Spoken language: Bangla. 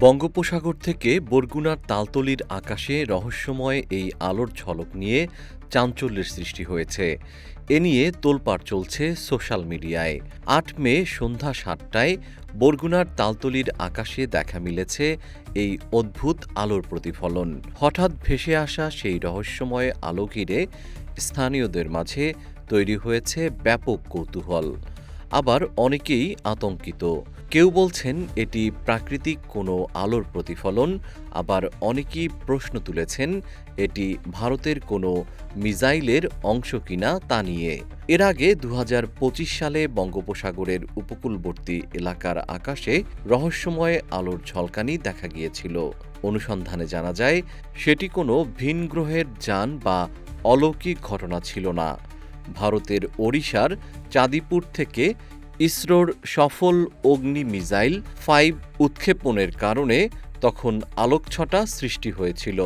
বঙ্গোপসাগর থেকে বরগুনার তালতলীর আকাশে রহস্যময় এই আলোর ঝলক নিয়ে চাঞ্চল্যের সৃষ্টি হয়েছে। এ নিয়ে তোলপাড় চলছে সোশ্যাল মিডিয়ায়। ৮ মে সন্ধ্যা ৭টায় বরগুনার তালতলীর আকাশে দেখা মিলেছে এই অদ্ভুত আলোর প্রতিফলন। হঠাৎ ভেসে আসা সেই রহস্যময় আলো ঘিরে স্থানীয়দের মাঝে তৈরি হয়েছে ব্যাপক কৌতূহল। আবার অনেকেই আতঙ্কিত। কেউ বলছেন এটি প্রাকৃতিক কোনো আলোর প্রতিফলন, আবার অনেকেই প্রশ্ন তুলেছেন এটি ভারতের কোনো মিসাইলের অংশ কিনা তা নিয়ে। এর আগে ২০২৫ সালে বঙ্গোপসাগরের উপকূলবর্তী এলাকার আকাশে রহস্যময় আলোর ঝলকানি দেখা গিয়েছিল। অনুসন্ধানে জানা যায় সেটি কোনো ভিন গ্রহের যান বা অলৌকিক ঘটনা ছিল না। ভারতের ওড়িশার চাঁদিপুর থেকে ইসরোর সফল অগ্নি মিসাইল 5 উৎক্ষেপণের কারণে তখন আলোকছটা সৃষ্টি হয়েছিল।